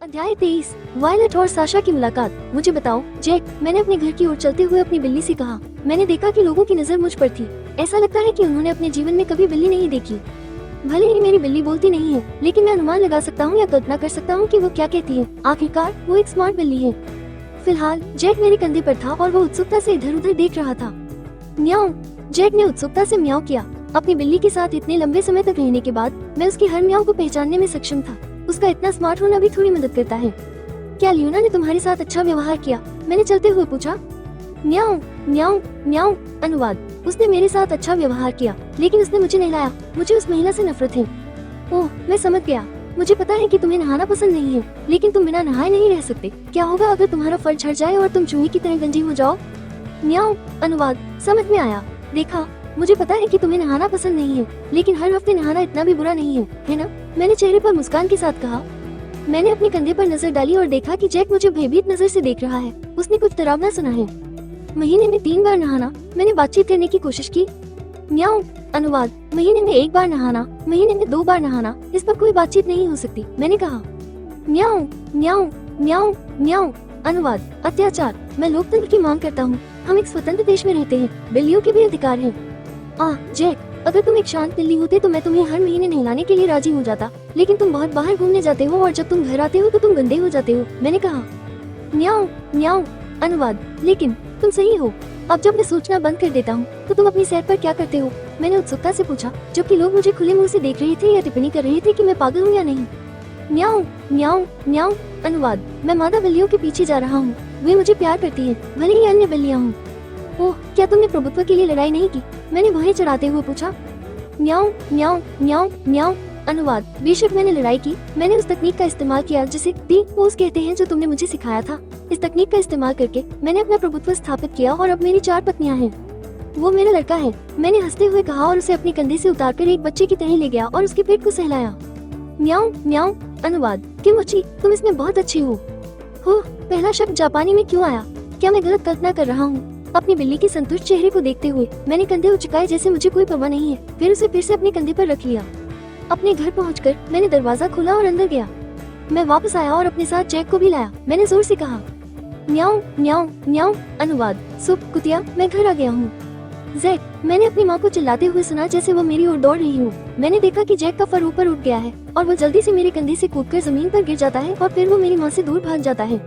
अध्याय 23। वायलट और साशा की मुलाकात। मुझे बताओ जैक, मैंने अपने घर की ओर चलते हुए अपनी बिल्ली से कहा। मैंने देखा कि लोगों की नजर मुझ पर थी। ऐसा लगता है कि उन्होंने अपने जीवन में कभी बिल्ली नहीं देखी। भले ही मेरी बिल्ली बोलती नहीं है, लेकिन मैं अनुमान लगा सकता हूँ या कल्पना कर सकता हूँ कि वो क्या कहती है। आखिरकार वो एक स्मार्ट बिल्ली है। फिलहाल जैक मेरे कंधे पर था और वो उत्सुकता से इधर उधर देख रहा था। म्याऊं, जैक ने उत्सुकता से म्याऊं किया। अपनी बिल्ली के साथ इतने लंबे समय तक रहने के बाद मैं उसकी हर म्याऊं को पहचानने में सक्षम था। उसका इतना स्मार्ट होना भी थोड़ी मदद करता है। क्या लियोना ने तुम्हारे साथ अच्छा व्यवहार किया? मैंने चलते हुए पूछा। म्याऊं म्याऊं म्याऊं। अनुवाद। उसने मेरे साथ अच्छा व्यवहार किया, लेकिन उसने मुझे नहलाया। मुझे उस महिला से नफरत है। ओह, मैं समझ गया। मुझे पता है कि तुम्हें नहाना पसंद नहीं है, लेकिन तुम बिना नहाए नहीं रह सकते। क्या होगा अगर तुम्हारा फर झड़ जाए और तुम चूहे की तरह गंजी हो जाओ? म्याऊं। अनुवाद। समझ में आया। देखा, मुझे पता है कि तुम्हें नहाना पसंद नहीं है, लेकिन हर हफ्ते नहाना इतना भी बुरा नहीं है ना? मैंने चेहरे पर मुस्कान के साथ कहा। मैंने अपने कंधे पर नजर डाली और देखा कि जैक मुझे भयभीत नजर से देख रहा है। उसने कुछ डरावना सुना है। महीने में 3 बार नहाना। मैंने बातचीत करने की कोशिश की। म्याऊं। अनुवाद। महीने में 1 बार नहाना, महीने में 2 बार नहाना, इस पर कोई बातचीत नहीं हो सकती। मैंने कहा। म्याऊं म्याऊं म्याऊं म्याऊं। अनुवाद। अत्याचार। मैं लोकतंत्र की मांग करता हूँ। हम एक स्वतंत्र देश में रहते हैं, बिल्लियों के भी अधिकार हैं। जैक, अगर तुम एक शांत बिल्ली होते तो मैं तुम्हें हर महीने नहलाने के लिए राजी हो जाता, लेकिन तुम बहुत बाहर घूमने जाते हो और जब तुम घर आते हो तो तुम गंदे हो जाते हो। मैंने कहा। म्याऊं म्याऊं। अनुवाद। लेकिन तुम सही हो। अब जब मैं सोचना बंद कर देता हूँ तो तुम अपनी सैर पर क्या करते हो? मैंने उत्सुकता से पूछा, जबकि लोग मुझे खुले मुंह से देख रहे थे या टिप्पणी कर रहे थे कि मैं पागल हूँ या नहीं। म्याऊं म्याऊं म्याऊं। अनुवाद। मैं मादा बिल्लियों के पीछे जा रहा हूँ। वे मुझे प्यार करती है, भले ही अन्य बिल्लियाँ हूँ। ओह, क्या तुमने प्रभुत्व के लिए लड़ाई नहीं की? मैंने वहीं चढ़ाते हुए पूछा। म्याऊं म्याऊं म्याऊं म्याऊं। अनुवाद। बेशक मैंने लड़ाई की। मैंने उस तकनीक का इस्तेमाल किया जिसे दी पोज कहते हैं, जो तुमने मुझे सिखाया था। इस तकनीक का इस्तेमाल करके मैंने अपना प्रभुत्व स्थापित किया और अब मेरी 4 पत्नियां हैं। वो मेरा लड़का है, मैंने हंसते हुए कहा और उसे अपने कंधे से उतारकर एक बच्चे की तरह ले गया और उसके पेट को सहलाया। म्याऊं म्याऊं। अनुवाद। किमोची, तुम इसमें बहुत अच्छी हो। पहला शब्द जापानी में क्यों आया? क्या मैं गलत कल्पना कर रहा हूँ? अपनी बिल्ली के संतुष्ट चेहरे को देखते हुए मैंने कंधे उचकाए जैसे मुझे कोई परवाह नहीं है, फिर उसे फिर से अपने कंधे पर रख लिया। अपने घर पहुंचकर मैंने दरवाजा खोला और अंदर गया। मैं वापस आया और अपने साथ जैक को भी लाया। मैंने जोर से कहा। म्याऊं म्याऊं म्याऊं। अनुवाद। सुप कुतिया, मैं घर आ गया हूँ। जैक, मैंने अपनी माँ को चिल्लाते हुए सुना जैसे वो मेरी ओर दौड़ रही हो। मैंने देखा कि जैक का फर ऊपर उठ गया है और वो जल्दी से मेरे कंधे से कूदकर जमीन पर गिर जाता है और फिर वो मेरी माँ से दूर भाग जाता है।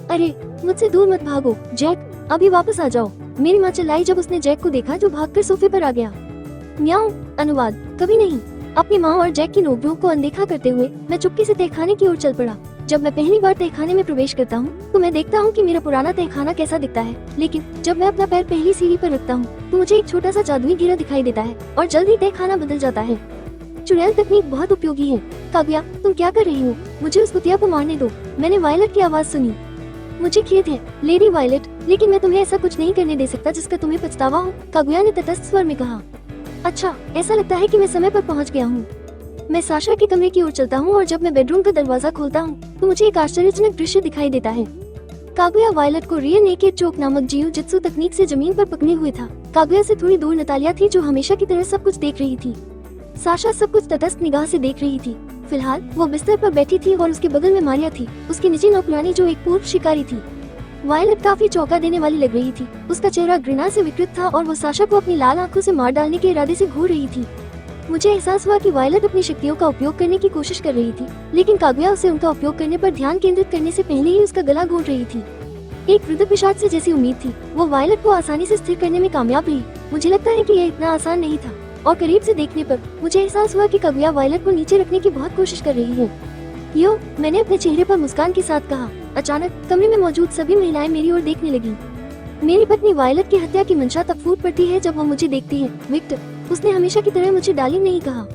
अरे, मुझसे दूर मत भागो जैक, अभी वापस आ जाओ। मेरी माँ चिल्लाई जब उसने जैक को देखा जो भागकर सोफे पर आ गया। म्याऊं। अनुवाद। कभी नहीं। अपनी माँ और जैक की नोकझोंक को अनदेखा करते हुए मैं चुपके से तहखाने की ओर चल पड़ा। जब मैं पहली बार तहखाने में प्रवेश करता हूँ तो मैं देखता हूँ कि मेरा पुराना तहखाना कैसा दिखता है, लेकिन जब मैं अपना पैर पहली सीढ़ी पर रखता हूँ तो मुझे एक छोटा सा जादुई घेरा दिखाई देता है और जल्द ही तहखाना बदल जाता है। चुड़ैल तकनीक बहुत उपयोगी है। कागुया, तुम क्या कर रही हो? मुझे उस कुतिया को मारने दो। मैंने वायलट की आवाज सुनी। मुझे खेद है लेडी वायलट, लेकिन मैं तुम्हें ऐसा कुछ नहीं करने दे सकता जिसका तुम्हें पछतावा हो, कागुया ने तटस्थ स्वर में कहा। अच्छा, ऐसा लगता है कि मैं समय पर पहुंच गया हूँ। मैं साशा के कमरे की ओर चलता हूँ और जब मैं बेडरूम का दरवाजा खोलता हूँ तो मुझे एक आश्चर्यजनक दृश्य दिखाई देता है। कागुया वायलट को रियर नेकेड चोक नामक जियो जित्सु तकनीक से जमीन पर पकड़े हुए था। कागुया से थोड़ी दूर नतालिया थी जो हमेशा की तरह सब कुछ देख रही थी। साशा सब कुछ तटस्थ निगाह से देख रही थी। फिलहाल वो बिस्तर पर बैठी थी और उसके बगल में मारिया थी, उसकी निजी नौकरानी जो एक पूर्व शिकारी थी। वायलट काफी चौंका देने वाली लग रही थी। उसका चेहरा घृणा से विकृत था और वो साशा को अपनी लाल आंखों से मार डालने के इरादे से घूर रही थी। मुझे एहसास हुआ कि वायलट अपनी शक्तियों का उपयोग करने की कोशिश कर रही थी, लेकिन कागुया उसे उनका उपयोग करने पर ध्यान केंद्रित करने से पहले ही उसका गला घोंट रही थी। एक वृद्ध पिशाच से जैसी उम्मीद थी, वो वायलट को आसानी से स्थिर करने में कामयाब रही। मुझे लगता है कि यह इतना आसान नहीं था और करीब से देखने पर मुझे एहसास हुआ कि कागुया वायलट को नीचे रखने की बहुत कोशिश कर रही है। यो, मैंने अपने चेहरे पर मुस्कान के साथ कहा। अचानक कमरे में मौजूद सभी महिलाएं मेरी ओर देखने लगीं। मेरी पत्नी वायलट की हत्या की मंशा तब फूट पड़ती है जब वो मुझे देखती है। विक्टर, उसने हमेशा की तरह मुझे डार्लिंग नहीं कहा।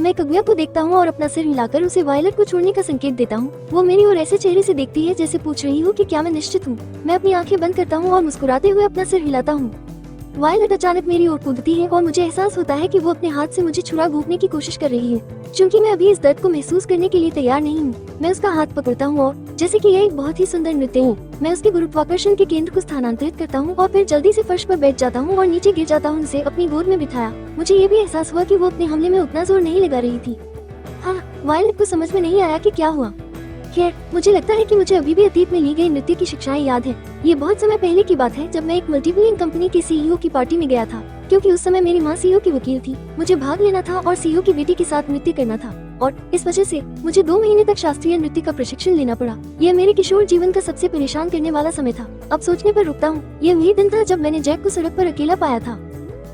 मैं कागुया को देखता हूँ और अपना सिर हिलाकर उसे वायलट को छोड़ने का संकेत देता हूँ। वो मेरी ओर ऐसे चेहरे से देखती है जैसे पूछ रही हो कि क्या मैं निश्चित हूँ। मैं अपनी आंखें बंद करता हूँ और मुस्कुराते हुए अपना सिर हिलाता हूँ। वायलट अचानक मेरी ओर कूदती है और मुझे एहसास होता है कि वो अपने हाथ से मुझे छुरा घोंपने की कोशिश कर रही है। क्योंकि मैं अभी इस दर्द को महसूस करने के लिए तैयार नहीं हूँ, मैं उसका हाथ पकड़ता हूँ और जैसे कि यह एक बहुत ही सुंदर नृत्य है, मैं उसके गुरुत्वाकर्षण के केंद्र को स्थानांतरित करता हूँ और फिर जल्दी से फर्श पर बैठ जाता हूँ और नीचे गिर जाता हूँ, उसे अपनी गोद में बिठाया। मुझे ये भी एहसास हुआ कि वो अपने हमले में उतना जोर नहीं लगा रही थी। हाँ, वायलट को समझ में नहीं आया कि क्या हुआ। खैर, मुझे लगता है कि मुझे अभी भी अतीत में ली गई नृत्य की शिक्षाएं याद है। ये बहुत समय पहले की बात है, जब मैं एक मल्टीबिलियन कंपनी के सीईओ की पार्टी में गया था। क्योंकि उस समय मेरी माँ सीईओ की वकील थी, मुझे भाग लेना था और सीईओ की बेटी के साथ नृत्य करना था, और इस वजह से मुझे 2 महीने तक शास्त्रीय नृत्य का प्रशिक्षण लेना पड़ा। यह मेरे किशोर जीवन का सबसे परेशान करने वाला समय था। अब सोचने पर रुकता हूँ। यह वही दिन था जब मैंने जैक को सड़क पर अकेला पाया था।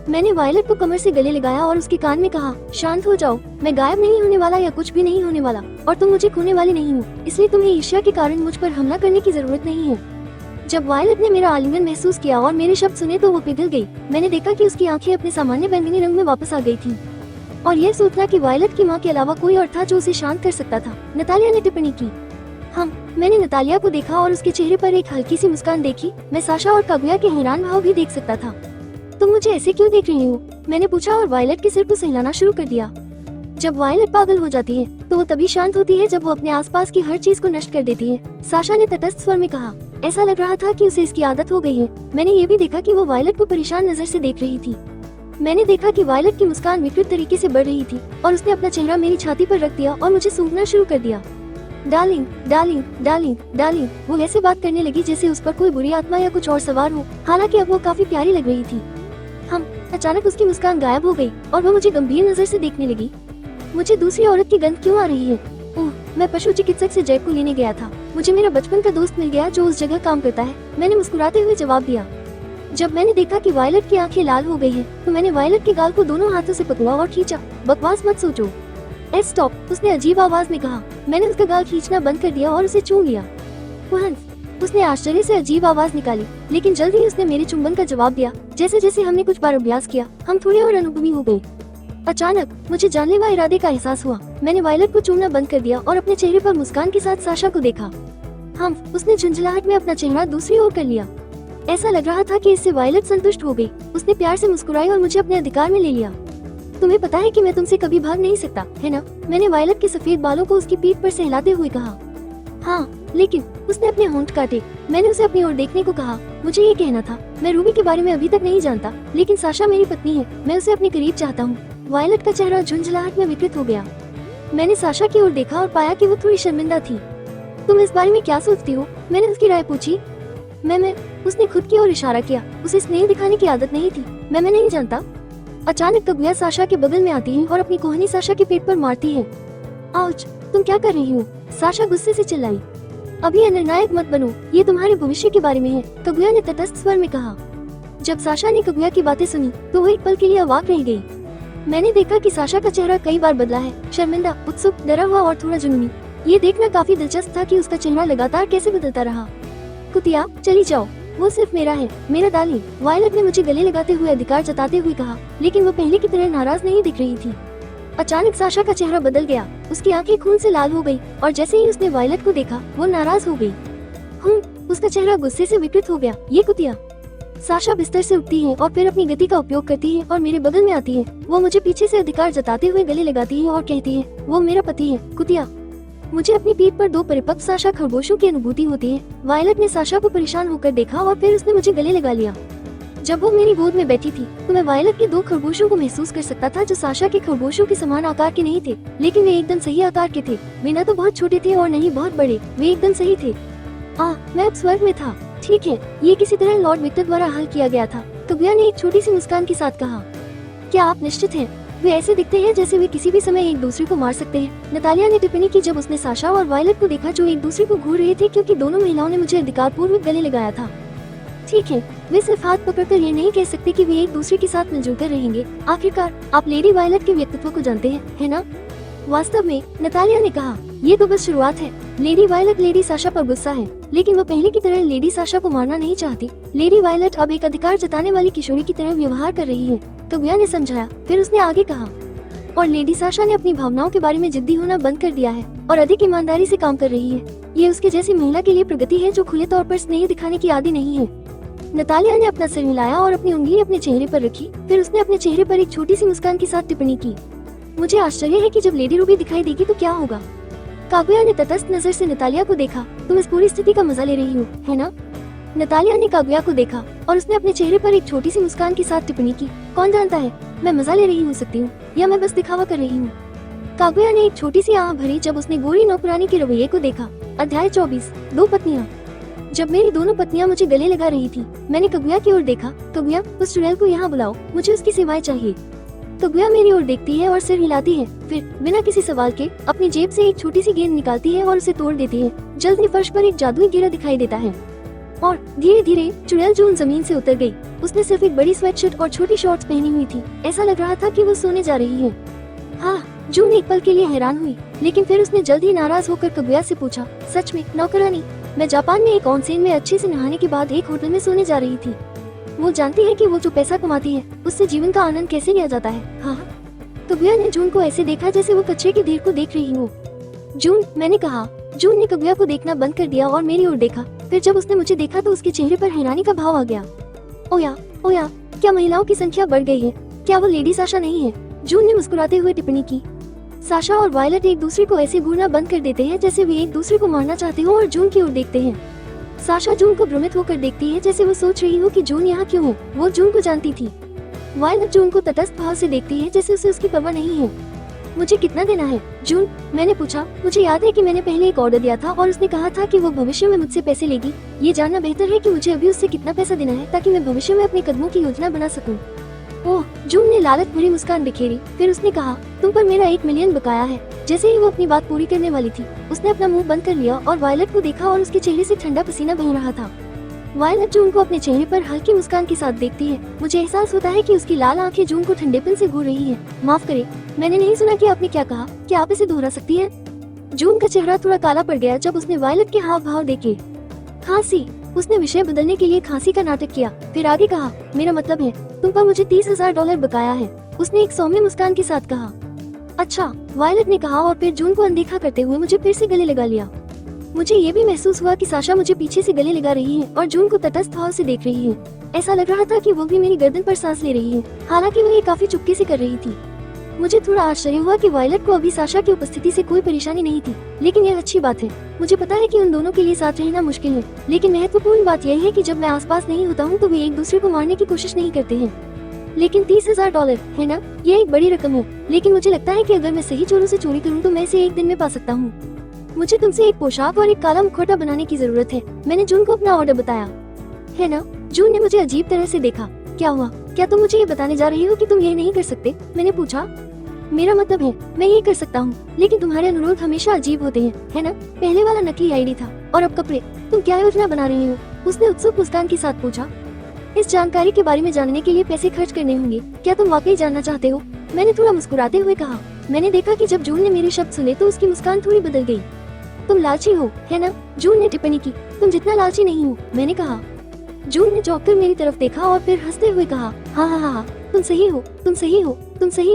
मैंने वायलट को कमर से गले लगाया और उसके कान में कहा, शांत हो जाओ, मैं गायब नहीं होने वाला या कुछ भी नहीं होने वाला, और तुम मुझे खोने वाली नहीं हो, इसलिए तुम्हें ईर्ष्या के कारण मुझ पर हमला करने की जरूरत नहीं है। जब वायलट ने मेरा आलिंगन महसूस किया और मेरे शब्द सुने तो वो पिघल गई। मैंने देखा कि उसकी आंखें अपने सामान्य बैंगनी रंग में वापस आ गई थीं। और यह सोचना कि वायलट की माँ के अलावा कोई और था जो उसे शांत कर सकता था। नतालिया ने टिप्पणी की। मैंने नतालिया को देखा और उसके चेहरे पर एक हल्की सी मुस्कान देखी। मैं साशा और कागुया के हैरान भाव भी देख सकता था। तुम मुझे ऐसे क्यों देख रही हो? मैंने पूछा और वायलट के सिर को सहलाना शुरू कर दिया। जब वायलट पागल हो जाती है तो वो तभी शांत होती है जब वो अपने आसपास की हर चीज को नष्ट कर देती है, साशा ने तटस्थ स्वर में कहा। ऐसा लग रहा था कि उसे इसकी आदत हो गई है। मैंने ये भी देखा कि वो वायलट को परेशान नजर से देख रही थी। मैंने देखा कि वायलट की मुस्कान विकृत तरीके से बढ़ रही थी और उसने अपना चेहरा मेरी छाती पर रख दिया और मुझे सूंघना शुरू कर दिया। डार्लिंग, डार्लिंग, डार्लिंग, डार्लिंग, वो ऐसे बात करने लगी जैसे उस पर कोई बुरी आत्मा या कुछ और सवार हो। हालांकि अब वो काफी प्यारी लग रही थी। अचानक उसकी मुस्कान गायब हो गई और वो मुझे गंभीर नजर से देखने लगी। मुझे दूसरी औरत की गंध क्यों आ रही है? ओह, मैं पशु चिकित्सक से जैक को लेने गया था। मुझे मेरा बचपन का दोस्त मिल गया जो उस जगह काम करता है। मैंने मुस्कुराते हुए जवाब दिया। जब मैंने देखा कि वायलट की आंखें लाल हो गई हैं, तो मैंने वायलट के गाल को दोनों हाथों से पकड़ा और खींचा। बकवास मत सोचो। स्टॉप, उसने अजीब आवाज में कहा। मैंने उसका गाल खींचना बंद कर दिया और उसे चूम लिया। उसने आश्चर्य से अजीब आवाज निकाली, लेकिन जल्द ही उसने मेरे चुंबन का जवाब दिया। जैसे जैसे हमने कुछ बार अभ्यास किया, हम थोड़े और अनुभवी हो गए। अचानक मुझे जानलेवा इरादे का एहसास हुआ। मैंने वायलट को चूमना बंद कर दिया और अपने चेहरे पर मुस्कान के साथ साशा को देखा। उसने झुंझलाहट में अपना चेहरा दूसरी ओर कर लिया। ऐसा लग रहा था कि इससे वायलट संतुष्ट हो गई। उसने प्यार से मुस्कुराई और मुझे अपने अधिकार में ले लिया। तुम्हें पता है कि मैं तुमसे कभी भाग नहीं सकता, है ना? मैंने वायलट के सफेद बालों को उसकी पीठ पर सहलाते हुए कहा। हाँ, लेकिन उसने अपने होंठ काटे। मैंने उसे अपनी ओर देखने को कहा। मुझे ये कहना था, मैं रूबी के बारे में अभी तक नहीं जानता, लेकिन साशा मेरी पत्नी है। मैं उसे अपने करीब चाहता हूँ। वायलट का चेहरा झुंझलाहट में विकृत हो गया। मैंने साशा की ओर देखा और पाया कि वो थोड़ी शर्मिंदा थी। तुम इस बारे में क्या सोचती हो? मैंने उसकी राय पूछी। मैं उसने खुद की ओर इशारा किया। उसे स्नेह दिखाने की आदत नहीं थी। मैं नहीं जानता। अचानक कागुया साशा के बगल में आती है और अपनी कोहनी साशा के पेट पर मारती है। आउच, तुम क्या कर रही हो? साशा गुस्से से चिल्लाई। अभी अनिर्णायक मत बनो, ये तुम्हारे भविष्य के बारे में है, कागुया ने तटस्थ स्वर में कहा। जब साशा ने कागुया की बातें सुनी तो वो एक पल के लिए अवाक रह गई। मैंने देखा कि साशा का चेहरा कई बार बदला है, शर्मिंदा, उत्सुक, डरा हुआ और थोड़ा जुनूनी। ये देखना काफी दिलचस्प था कि उसका चेहरा लगातार कैसे बदलता रहा। कुतिया, चली जाओ, वो सिर्फ मेरा है, मेरा डार्लिंग, वायलट ने मुझे गले लगाते हुए अधिकार जताते हुए कहा, लेकिन वो पहले की तरह नाराज नहीं दिख रही थी। अचानक साशा का चेहरा बदल गया। उसकी आंखें खून से लाल हो गई और जैसे ही उसने वायलट को देखा वो नाराज हो गई। उसका चेहरा गुस्से से विकृत हो गया। ये कुतिया। साशा बिस्तर से उठती है और फिर अपनी गति का उपयोग करती है और मेरे बगल में आती है। वो मुझे पीछे से अधिकार जताते हुए गले लगाती है और कहती है, वो मेरा पति है, कुतिया। मुझे अपनी पीठ पर 2 परिपक्व साशा खरगोशों की अनुभूति होती है। वायलट ने साशा को परेशान होकर देखा और फिर उसने मुझे गले लगा लिया। जब वो मेरी गोद में बैठी थी तो मैं वायलट के 2 खरगोशों को महसूस कर सकता था जो साशा के खरगोशों के समान आकार के नहीं थे, लेकिन वे एकदम सही आकार के थे। वे न तो बहुत छोटे थे और न ही बहुत बड़े, वे एकदम सही थे। मैं अब स्वर्ग में था। ठीक है, ये किसी तरह लॉर्ड विक्टर द्वारा हल किया गया था, कागुया ने एक छोटी सी मुस्कान के साथ कहा। क्या आप निश्चित हैं? वे ऐसे दिखते हैं जैसे वे किसी भी समय एक दूसरे को मार सकते हैं, नतालिया ने टिप्पणी की जब उसने साशा और वायलट को देखा जो एक दूसरे को घूर रहे थे क्योंकि दोनों महिलाओं ने मुझे अधिकारपूर्वक गले लगाया था। ठीक है, वे सिर्फ हाथ पकड़कर ये नहीं कह सकते कि वे एक दूसरे के साथ मिलजुल कर रहेंगे। आखिरकार आप लेडी वायलट के व्यक्तित्व को जानते हैं, है ना? वास्तव में, नतालिया ने कहा, ये तो बस शुरुआत है। लेडी वायलट लेडी साशा पर गुस्सा है, लेकिन वो पहले की तरह लेडी साशा को मारना नहीं चाहती। लेडी वायलट अब एक अधिकार जताने वाली किशोरी की तरह व्यवहार कर रही है, कागुया ने समझाया। फिर उसने आगे कहा, और लेडी साशा ने अपनी भावनाओं के बारे में जिद्दी होना बंद कर दिया है और अधिक ईमानदारी से काम कर रही है। ये उसके जैसी महिला के लिए प्रगति है जो खुले तौर पर स्नेह दिखाने की आदी नहीं है। नतालिया ने अपना सिर हिलाया और अपनी उंगली अपने चेहरे पर रखी। फिर उसने अपने चेहरे पर एक छोटी सी मुस्कान के साथ टिप्पणी की। मुझे आश्चर्य है कि जब लेडी रूबी दिखाई देगी तो क्या होगा। कागुया ने तटस्थ नजर से नतालिया को देखा। तुम इस पूरी स्थिति का मजा ले रही हो, है ना? नतालिया ने कागुया को देखा और उसने अपने चेहरे पर एक छोटी सी मुस्कान के साथ टिप्पणी की। कौन जानता है, मैं मजा ले रही हो सकती हूँ या मैं बस दिखावा कर रही हूँ। कागुया ने एक छोटी सी आह भरी जब उसने गोरी नौकरानी के रवैये को देखा। अध्याय 24, दो पत्नियां। जब मेरी दोनों पत्नियां मुझे गले लगा रही थी, मैंने कगुया की ओर देखा। कगुया, उस चुड़ैल को यहाँ बुलाओ, मुझे उसकी सेवाएं चाहिए। कगुया मेरी ओर देखती है और सिर हिलाती है, फिर बिना किसी सवाल के अपनी जेब से एक छोटी सी गेंद निकालती है और उसे तोड़ देती है। जल्दी फर्श पर एक जादुई घेरा दिखाई देता है और धीरे धीरे चुड़ैल जून जमीन से उतर गई। उसने सिर्फ एक बड़ी स्वेटशर्ट और छोटी शॉर्ट्स पहनी हुई थी। ऐसा लग रहा था कि वो सोने जा रही है। हाँ, जून एक पल के लिए हैरान हुई, लेकिन फिर उसने जल्द ही नाराज होकर कगुया से पूछा, सच में नौकरानी? मैं जापान में एक ऑनसेन में अच्छे से नहाने के बाद एक होटल में सोने जा रही थी। वो जानती है कि वो जो पैसा कमाती है उससे जीवन का आनंद कैसे लिया जाता है। हाँ। कगुया ने जून को ऐसे देखा जैसे वो कचरे की ढेर को देख रही हो। जून, मैंने कहा। जून ने कगुया को देखना बंद कर दिया और मेरी ओर देखा। फिर जब उसने मुझे देखा तो उसके चेहरे पर हैरानी का भाव आ गया। ओया, क्या महिलाओं की संख्या बढ़ गई है? क्या वो लेडी साशा नहीं है? जून ने मुस्कुराते हुए टिप्पणी की। साशा और वायलट एक दूसरे को ऐसे घूरना बंद कर देते हैं जैसे वे एक दूसरे को मारना चाहते हो और जून की ओर देखते हैं। साशा जून को भ्रमित होकर देखती है जैसे वो सोच रही हो कि जून यहाँ क्यों है। वो जून को जानती थी। वायलट जून को तटस्थ भाव से देखती है जैसे उसे उसकी परवाह नहीं है। मुझे कितना देना है, जून? मैंने पूछा। मुझे याद है कि मैंने पहले एक ऑर्डर दिया था और उसने कहा था कि वो भविष्य में मुझसे पैसे लेगी। ये जानना बेहतर है कि मुझे अभी उससे कितना पैसा देना है ताकि मैं भविष्य में अपने कदमों की योजना बना सकूं। ओह, जून ने लालच भरी मुस्कान बिखेरी। फिर उसने कहा, तुम पर मेरा 1 मिलियन बकाया है। जैसे ही वो अपनी बात पूरी करने वाली थी, उसने अपना मुंह बंद कर लिया और वायलट को देखा और उसके चेहरे से ठंडा पसीना बह रहा था। वायलट जून को अपने चेहरे पर हल्की मुस्कान के साथ देखती है। मुझे एहसास होता है कि उसकी लाल आंखें जून को ठंडेपन से घूर रही है। माफ करे, मैंने नहीं सुना कि आपने क्या कहा। क्या आप इसे दोहरा सकती हैं? जून का चेहरा थोड़ा काला पड़ गया जब उसने वायलट के हाव भाव देखे। खांसी। उसने विषय बदलने के लिए खांसी का नाटक किया, फिर आगे कहा, मेरा मतलब है तुम पर मुझे $30,000 बकाया है। उसने एक सौम्य मुस्कान के साथ कहा। अच्छा, वायलट ने कहा और फिर जून को अनदेखा करते हुए मुझे फिर से गले लगा लिया। मुझे ये भी महसूस हुआ कि साशा मुझे पीछे से गले लगा रही है और जून को तटस्थ भाव से देख रही है। ऐसा लग रहा था कि वो भी मेरी गर्दन पर सांस ले रही है, हालांकि वो ये काफी चुपके से कर रही थी। मुझे थोड़ा आश्चर्य हुआ कि वायलट को अभी साशा की उपस्थिति से कोई परेशानी नहीं थी, लेकिन यह अच्छी बात है। मुझे पता है कि उन दोनों के लिए साथ रहना मुश्किल है, लेकिन महत्वपूर्ण बात यह है कि जब मैं आसपास नहीं होता हूँ तो वे एक दूसरे को मारने की कोशिश नहीं करते हैं। लेकिन $30,000 है ना, यह एक बड़ी रकम है। लेकिन मुझे लगता है कि अगर मैं सही चोरों से चोरी करूँ तो मैं इसे एक दिन में पा सकता हूँ। मुझे तुमसे एक पोशाक और एक काला मुखौटा बनाने की जरूरत है। मैंने जून को अपना ऑर्डर बताया। है ना? जून ने मुझे अजीब तरह से देखा। क्या हुआ? क्या तुम मुझे ये बताने जा रही हो कि तुम ये नहीं कर सकते? मैंने पूछा। मेरा मतलब है मैं ये कर सकता हूँ, लेकिन तुम्हारे अनुरोध हमेशा अजीब होते हैं, है ना? पहले वाला नकली आईडी था और अब कपड़े। तुम क्या योजना बना रही हो? उसने उत्सुक मुस्कान के साथ पूछा। इस जानकारी के बारे में जानने के लिए पैसे खर्च करने होंगे। क्या तुम वाकई जानना चाहते हो? मैंने थोड़ा मुस्कुराते हुए कहा। मैंने देखा कि जब जून ने मेरे शब्द सुने तो उसकी मुस्कान थोड़ी बदल गई। तुम लालची हो, है ना? जून ने टिप्पणी की। तुम जितना लालची नहीं हो, मैंने कहा। जून ने चौंक कर मेरी तरफ देखा और फिर हंसते हुए कहा, हाँ, तुम सही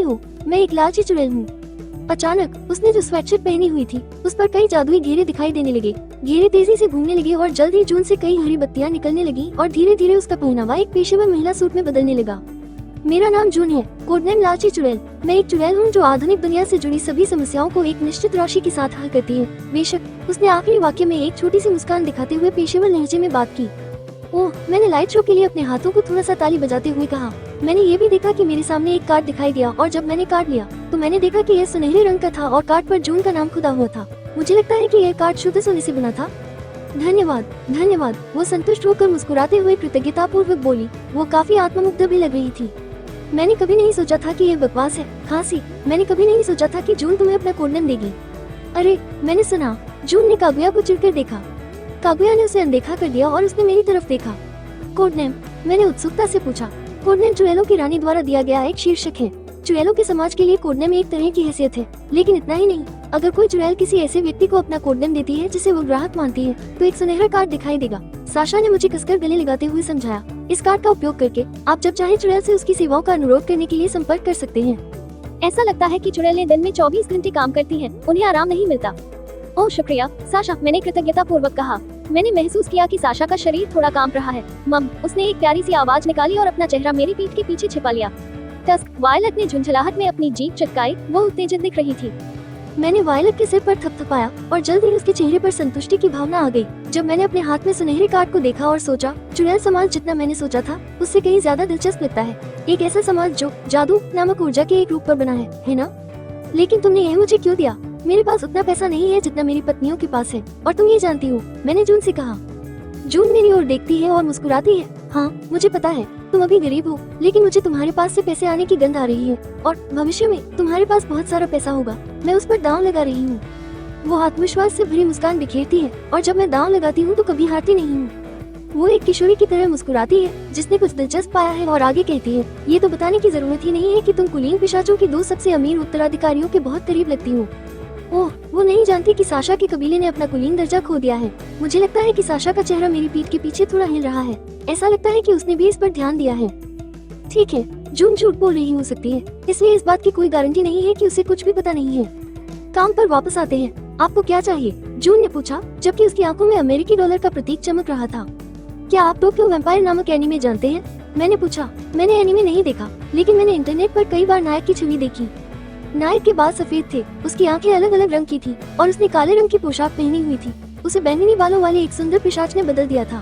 हो। मैं एक लालची चुड़ैल हूँ। अचानक उसने जो स्वेटशर्ट पहनी हुई थी उस पर कई जादुई घेरे दिखाई देने लगे। घेरे तेजी से घूमने लगे और जल्द ही जून से कई हरी बत्तियां निकलने लगी और धीरे धीरे उसका पहनावा एक पेशेवर महिला सूट में बदलने लगा। मेरा नाम जून है, कोडनेम लालची चुड़ैल। मैं एक चुड़ैल हूँ जो आधुनिक दुनिया से जुड़ी सभी समस्याओं को एक निश्चित राशि के साथ हल करती है। बेशक, उसने आखिरी वाक्य में एक छोटी सी मुस्कान दिखाते हुए पेशेवर लहजे में बात की। ओह, मैंने लाइट शो के लिए अपने हाथों को थोड़ा सा ताली बजाते हुए कहा। मैंने ये भी देखा कि मेरे सामने एक कार्ड दिखाई दिया और जब मैंने कार्ड लिया तो मैंने देखा कि यह सुनहरे रंग का था और कार्ड पर जून का नाम खुदा हुआ था। मुझे लगता है कि यह कार्ड शुद्ध सोने से बना था। धन्यवाद। वो संतुष्ट होकर मुस्कुराते हुए कृतज्ञतापूर्वक बोली। वो काफी आत्ममुग्ध भी लग रही थी। मैंने कभी नहीं सोचा था कि यह बकवास है। खांसी। मैंने कभी नहीं सोचा था कि जून तुम्हें अपना कोडनेम देगी। अरे, मैंने सुना। जून ने कागुया को चिढ़कर देखा। कागुया ने उसे अनदेखा कर दिया और उसने मेरी तरफ देखा। कोडनेम? मैंने उत्सुकता से पूछा। कोडनेम चुड़ैलों की रानी द्वारा दिया गया एक शीर्षक है। चुड़ैलों के समाज के लिए कोडनेम एक तरह की हैसियत है, लेकिन इतना ही नहीं। अगर कोई चुड़ैल किसी ऐसे व्यक्ति को अपना कोडनेम देती है जिसे वो ग्राहक मानती है तो एक सुनहरा कार्ड दिखाई देगा। साशा ने मुझे कसकर गले लगाते हुए समझाया। इस कार्ड का उपयोग करके आप जब चाहे चुड़ैल से उसकी सेवाओं का अनुरोध करने के लिए संपर्क कर सकते हैं। ऐसा लगता है कि चुड़ैलें दिन में 24 घंटे काम करती हैं, उन्हें आराम नहीं मिलता। ओह शुक्रिया साशा, मैंने कृतज्ञता पूर्वक कहा। मैंने महसूस किया कि साशा का शरीर थोड़ा कांप रहा है। मम, उसने एक प्यारी सी आवाज निकाली और अपना चेहरा मेरी पीठ के पीछे छिपा लिया। टस्क, वायलट ने झुंझलाहट में अपनी जीभ चटकाई। वो उत्तेजित दिख रही थी। मैंने वायलट के सिर पर थपथपाया और जल्द ही उसके चेहरे पर संतुष्टि की भावना आ गई जब मैंने अपने हाथ में सुनहरे कार्ड को देखा और सोचा, चुड़ैल समाज जितना मैंने सोचा था उससे कहीं ज्यादा दिलचस्प लगता है। एक ऐसा समाज जो जादू नामक ऊर्जा के एक रूप पर बना है ना? लेकिन तुमने यह मुझे क्यों दिया? मेरे पास उतना पैसा नहीं है जितना मेरी पत्नियों के पास है, और तुम ये जानती हो, मैंने जून से कहा। जून मेरी ओर देखती है और मुस्कुराती है। हाँ, मुझे पता है तुम अभी गरीब हो, लेकिन मुझे तुम्हारे पास से पैसे आने की गंध आ रही है, और भविष्य में तुम्हारे पास बहुत सारा पैसा होगा। मैं उस पर दांव लगा रही हूँ। वो आत्मविश्वास से भरी मुस्कान बिखेरती है, और जब मैं दांव लगाती हूँ तो कभी हारती नहीं हूँ। वो एक किशोरी की तरह मुस्कुराती है जिसने कुछ दिलचस्प पाया है, और आगे कहती है, ये तो बताने की जरूरत ही नहीं है कि तुम कुलीन पिशाचों के 2 सबसे अमीर उत्तराधिकारियों के बहुत करीब लगती हो। ओह, वो नहीं जानती कि साशा के कबीले ने अपना कुलीन दर्जा खो दिया है। मुझे लगता है कि साशा का चेहरा मेरी पीठ के पीछे थोड़ा हिल रहा है। ऐसा लगता है कि उसने भी इस पर ध्यान दिया है। ठीक है, जून झूठ बोल रही हो सकती है, इसलिए इस बात की कोई गारंटी नहीं है कि उसे कुछ भी पता नहीं है। काम पर वापस आते हैं। आपको क्या चाहिए? जून ने पूछा, जबकि उसकी आंखों में अमेरिकी डॉलर का प्रतीक चमक रहा था। क्या आप टोक्यो वैम्पायर नामक एनीमे जानते हैं? मैंने पूछा। मैंने एनीमे नहीं देखा, लेकिन मैंने इंटरनेट पर कई बार नायक की छवि देखी। नायक के बाल सफेद थे, उसकी आंखें अलग अलग रंग की थी, और उसने काले रंग की पोशाक पहनी हुई थी। उसे बैंगनी बालों वाले एक सुंदर पिशाच ने बदल दिया था।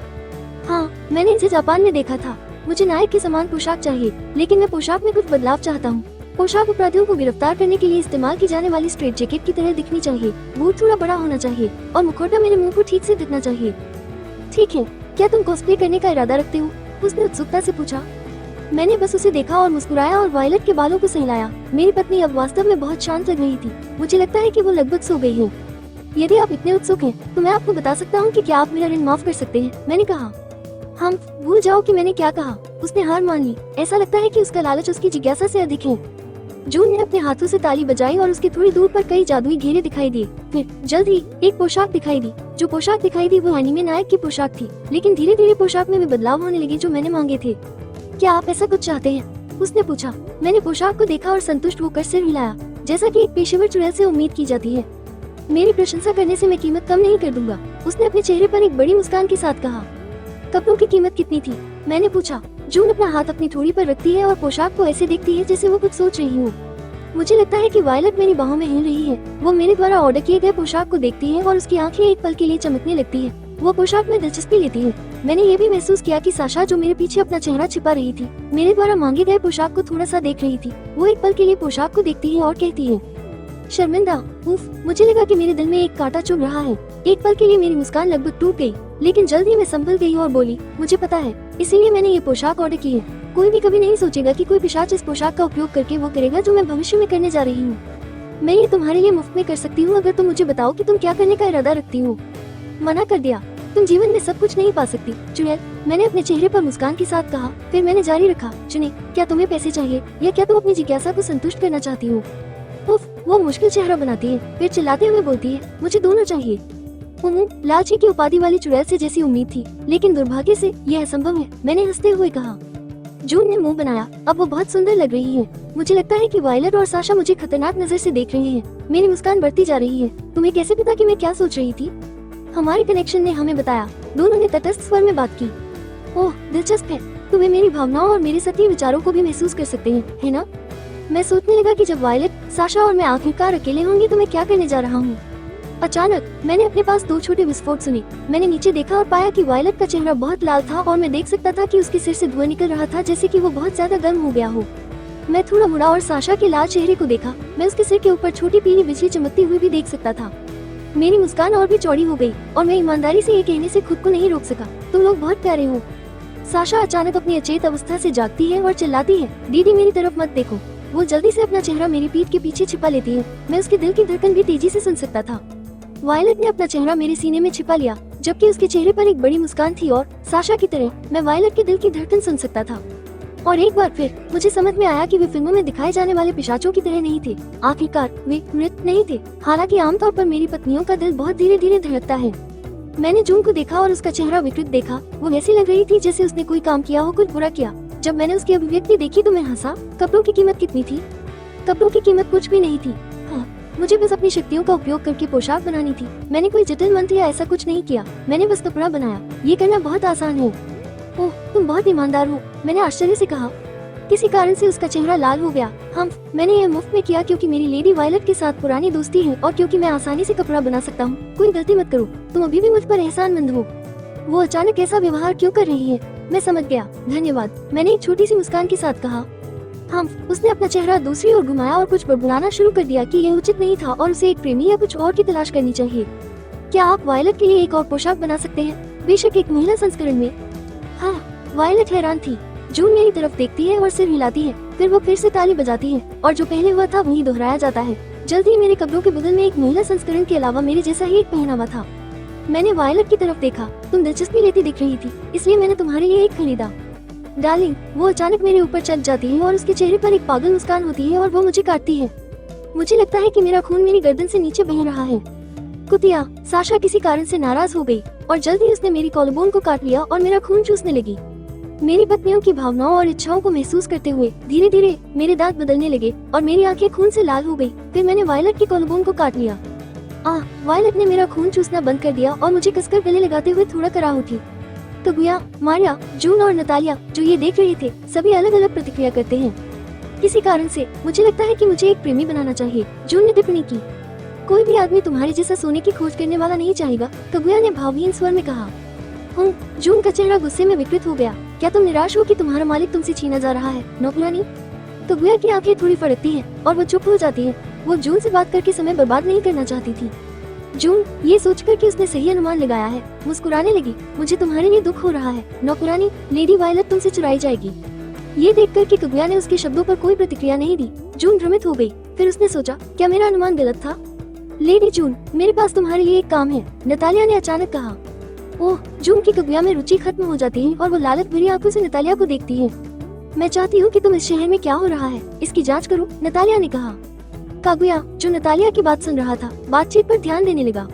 हाँ, मैंने इसे जापान में देखा था। मुझे नायक के समान पोशाक चाहिए, लेकिन मैं पोशाक में कुछ बदलाव चाहता हूँ। पोशाक अपराधियों को गिरफ्तार करने के लिए इस्तेमाल की जाने वाली स्ट्रेट जैकेट की तरह दिखनी चाहिए। बूट थोड़ा बड़ा होना चाहिए, और मुखौटा मेरे मुंह को ठीक से दिखना चाहिए। ठीक है, क्या तुम कॉस्प्ले करने का इरादा रखते हो? उसने उत्सुकता से पूछा। मैंने बस उसे देखा और मुस्कुराया और वायलट के बालों को सहलाया। मेरी पत्नी अब वास्तव में बहुत शांत लग रही थी। मुझे लगता है कि वो लगभग सो गई है। यदि आप इतने उत्सुक हैं, तो मैं आपको बता सकता हूँ कि क्या आप मेरा ऋण माफ कर सकते हैं, मैंने कहा। हम भूल जाओ कि मैंने क्या कहा। उसने हार मान ली। ऐसा लगता है कि उसका लालच उसकी जिज्ञासा से अधिक है। जून ने अपने हाथों से ताली बजाई और उसके थोड़ी दूर पर कई जादुई घेरे दिखाई दिए। फिर जल्द ही एक पोशाक दिखाई दी। जो पोशाक दिखाई दी वो एनीमे नायक की पोशाक थी, लेकिन धीरे धीरे पोशाक में भी बदलाव होने लगे जो मैंने मांगे थे। क्या आप ऐसा कुछ चाहते हैं? उसने पूछा। मैंने पोशाक को देखा और संतुष्ट होकर सिर हिलाया, जैसा कि एक पेशेवर चुड़ैल से उम्मीद की जाती है। मेरी प्रशंसा करने से मैं कीमत कम नहीं कर दूंगा, उसने अपने चेहरे पर एक बड़ी मुस्कान के साथ कहा। कपड़ों की कीमत कितनी थी? मैंने पूछा। जून अपना हाथ अपनी थोड़ी पर रखती है और पोशाक को ऐसे देखती है जैसे वो कुछ सोच रही हो। मुझे लगता है कि वायलट मेरी बाहों में हिल रही है। वो मेरे द्वारा ऑर्डर किए गए पोशाक को देखती है और उसकी आंखें एक पल के लिए चमकने लगती है। वो पोशाक में दिलचस्पी लेती है। मैंने ये भी महसूस किया कि साशा, जो मेरे पीछे अपना चेहरा छिपा रही थी, मेरे द्वारा मांगे गए पोशाक को थोड़ा सा देख रही थी। वो एक पल के लिए पोशाक को देखती है और कहती है, शर्मिंदा। उफ, मुझे लगा कि मेरे दिल में एक कांटा चुभ रहा है। एक पल के लिए मेरी मुस्कान लगभग टूट गई, लेकिन जल्द ही मैं संभल गई और बोली, मुझे पता है, इसीलिए मैंने ये पोशाक ऑर्डर की है। कोई भी कभी नहीं सोचेगा कि कोई पिशाच इस पोशाक का उपयोग करके वो करेगा जो मैं भविष्य में करने जा रही हूँ। मैं ये तुम्हारे लिए मुफ्त में कर सकती हूँ अगर तुम मुझे बताओ कि तुम क्या करने का इरादा रखती हो। मना कर दिया। तुम जीवन में सब कुछ नहीं पा सकती, चुड़ैल, मैंने अपने चेहरे पर मुस्कान के साथ कहा। फिर मैंने जारी रखा, चुने, क्या तुम्हें पैसे चाहिए या क्या तुम अपनी जिज्ञासा को संतुष्ट करना चाहती हो? उफ, वो मुश्किल चेहरा बनाती है, फिर चिल्लाते हुए बोलती है, मुझे दोनों चाहिए। लालची की उपाधि वाली चुड़ैल से जैसी उम्मीद थी, लेकिन दुर्भाग्य से यह असंभव है, मैंने हंसते हुए कहा। जून ने मुंह बनाया। अब वो बहुत सुंदर लग रही है। मुझे लगता है कि वायलट और साशा मुझे खतरनाक नजर से देख रहे हैं। मेरी मुस्कान बढ़ती जा रही है। तुम्हें कैसे पता कि मैं क्या सोच रही थी? हमारे कनेक्शन ने हमें बताया। दोनों ने तटस्थ स्वर में बात की। ओह, दिलचस्प है। तुम्हें मेरी भावनाओं और मेरे सत्य विचारों को भी महसूस कर सकते हैं, है ना? मैं सोचने लगा कि जब वायलट, साशा और मैं आखिरकार अकेले होंगे तो मैं क्या करने जा रहा हूँ। अचानक मैंने अपने पास 2 छोटे विस्फोट सुने। मैंने नीचे देखा और पाया कि वायलट का चेहरा बहुत लाल था और मैं देख सकता था कि उसके सिर से धुआं निकल रहा था, जैसे कि वो बहुत ज्यादा गर्म हो गया हो। मैं थोड़ा मुड़ा और साशा के लाल चेहरे को देखा। मैं उसके सिर के ऊपर छोटी पीली बिजली चमकती हुई भी देख सकता था। मेरी मुस्कान और भी चौड़ी हो गई और मैं ईमानदारी से ये कहने से खुद को नहीं रोक सका, तुम लोग बहुत प्यारे हो। साशा अचानक अपनी अचेत अवस्था से जागती है और चिल्लाती है, दीदी मेरी तरफ मत देखो। वो जल्दी से अपना चेहरा मेरी पीठ के पीछे छिपा लेती है। मैं उसके दिल की धड़कन भी तेजी से सुन सकता था। वायलट ने अपना चेहरा मेरे सीने में छिपा लिया, जबकि उसके चेहरे पर एक बड़ी मुस्कान थी और साशा की तरह मैं वायलट के दिल की धड़कन सुन सकता था। और एक बार फिर मुझे समझ में आया कि वे फिल्मों में दिखाए जाने वाले पिशाचों की तरह नहीं थे। आखिरकार वे मृत नहीं थे। हालांकि आमतौर पर मेरी पत्नियों का दिल बहुत धीरे धीरे धड़कता है। मैंने जून को देखा और उसका चेहरा विकृत देखा। वो ऐसी लग रही थी जैसे उसने कोई काम किया हो, कुछ बुरा किया। जब मैंने उसकी अभिव्यक्ति देखी तो मैं हंसा। कपड़ों की कीमत कितनी थी? कपड़ों की कीमत कुछ भी नहीं थी। हाँ, मुझे बस अपनी शक्तियों का उपयोग करके पोशाक बनानी थी। मैंने कोई जटिल मंत्र या ऐसा कुछ नहीं किया। मैंने बस कपड़ा बनाया। ये करना बहुत आसान है। ओह, तुम बहुत ईमानदार हो, मैंने आश्चर्य से कहा। किसी कारण से उसका चेहरा लाल हो गया। मैंने यह मुफ्त में किया क्योंकि मेरी लेडी वायलट के साथ पुरानी दोस्ती है और क्योंकि मैं आसानी से कपड़ा बना सकता हूँ। कोई गलती मत करो, तुम अभी भी मुझ पर एहसानमंद हो। वो अचानक ऐसा व्यवहार क्यों कर रही है? मैं समझ गया, धन्यवाद, मैंने एक छोटी सी मुस्कान के साथ कहा। हाँ, उसने अपना चेहरा दूसरी ओर घुमाया और कुछ बड़बड़ाना शुरू कर दिया कि यह उचित नहीं था और उसे एक प्रेमी या कुछ और की तलाश करनी चाहिए। क्या आप वायलट के लिए एक और पोशाक बना सकते हैं, बेशक एक महिला संस्करण में? हाँ, वायलट हैरान थी। जून मेरी तरफ देखती है और सिर हिलाती है, फिर वो फिर से ताली बजाती है और जो पहले हुआ था वही दोहराया जाता है। जल्दी ही मेरे कपड़ों के बगल में एक महिला संस्करण के अलावा मेरे जैसा ही एक पहनावा था। मैंने वायलट की तरफ देखा। तुम दिलचस्पी लेती दिख रही थी, इसलिए मैंने तुम्हारे लिए एक खरीदा। डार्लिंग, वो अचानक मेरे ऊपर चढ़ जाती है और उसके चेहरे पर एक पागल मुस्कान होती है और वो मुझे काटती है। मुझे लगता है कि मेरा खून मेरी गर्दन से नीचे बह रहा है। कुतिया, साशा किसी कारण से नाराज हो गई और जल्दी उसने मेरी कॉलरबोन को काट लिया और मेरा खून चूसने लगी। मेरी पत्नियों की भावनाओं और इच्छाओं को महसूस करते हुए धीरे धीरे मेरे दांत बदलने लगे और मेरी आंखें खून से लाल हो गई। फिर मैंने वायलट की कॉलरबोन को काट लिया। वायलट ने मेरा खून चूसना बंद कर दिया और मुझे कसकर गले लगाते हुए थोड़ा कराह उठी। कगुया, मारिया, जून और नतालिया जो ये देख रहे थे, सभी अलग अलग प्रतिक्रिया करते हैं। किसी कारण से मुझे लगता है कि मुझे एक प्रेमी बनाना चाहिए, जून ने टिप्पणी की। कोई भी आदमी तुम्हारे जैसा सोने की खोज करने वाला नहीं चाहेगा, कगुया ने भावहीन स्वर में कहा। जून का चेहरा गुस्से में विकृत हो गया। क्या तुम निराश हो कि तुम्हारा मालिक तुमसे छीना जा रहा है, नौकरानी? कगुया की आंखें थोड़ी फड़कती हैं और वो चुप हो जाती है। वो जून से बात करके समय बर्बाद नहीं करना चाहती थी। जून ये सोचकर कि उसने सही अनुमान लगाया है, मुस्कुराने लगी। मुझे तुम्हारे लिए दुख हो रहा है, नौकरानी। लेडी वायलट तुमसे चुराई जाएगी। ये देखकर कि कगुया ने उसके शब्दों पर कोई प्रतिक्रिया नहीं दी, जून भ्रमित हो गई। फिर उसने सोचा, क्या मेरा अनुमान गलत था? लेडी जून, मेरे पास तुम्हारे लिए एक काम है, नतालिया ने अचानक कहा। ओह, जून की कगुया में रुचि खत्म हो जाती है और वो लालच भरी आंखों से नतालिया को देखती है। मैं चाहती हूँ कि तुम इस शहर में क्या हो रहा है, इसकी जांच करो, नतालिया ने कहा। कागुया, जो नतालिया की बात सुन रहा था, बातचीत पर ध्यान देने लगा।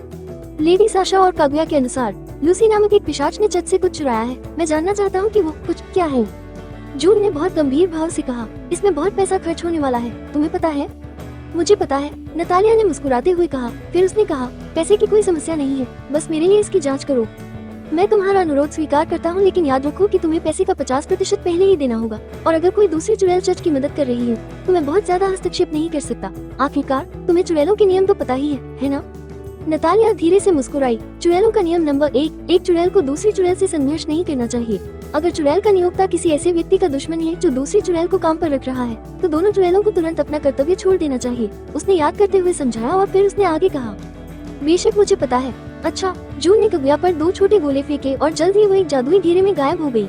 लेडी साशा और कागुया के अनुसार लूसी नामक एक पिशाच ने चट से कुछ चुराया है। मैं जानना चाहता हूँ कि वो कुछ क्या है। जून ने बहुत गंभीर भाव से कहा, इसमें बहुत पैसा खर्च होने वाला है, तुम्हें पता है? मुझे पता है, नतालिया ने मुस्कुराते हुए कहा। फिर उसने कहा, पैसे की कोई समस्या नहीं है, बस मेरे लिए इसकी जाँच करो। मैं तुम्हारा अनुरोध स्वीकार करता हूँ, लेकिन याद रखो कि तुम्हें पैसे का 50% पहले ही देना होगा, और अगर कोई दूसरी चुड़ैल चर्च की मदद कर रही है तो मैं बहुत ज्यादा हस्तक्षेप नहीं कर सकता। आखिरकार तुम्हें चुड़ैलों के नियम तो पता ही है ना? नतालिया धीरे से मुस्कुराई। चुड़ैलों का नियम नंबर 1, एक चुड़ैल को दूसरी चुड़ैल से संघर्ष नहीं करना चाहिए। अगर चुड़ैल का नियोक्ता किसी ऐसे व्यक्ति का दुश्मन है जो दूसरी चुड़ैल को काम पर रख रहा है, तो दोनों चुड़ैलों को तुरंत अपना कर्तव्य छोड़ देना चाहिए, उसने याद करते हुए समझाया। और फिर उसने आगे कहा, बेशक मुझे पता है। अच्छा, जून ने कगुया पर 2 छोटे गोले फेंके और जल्द ही वो एक जादुई घेरे में गायब हो गई।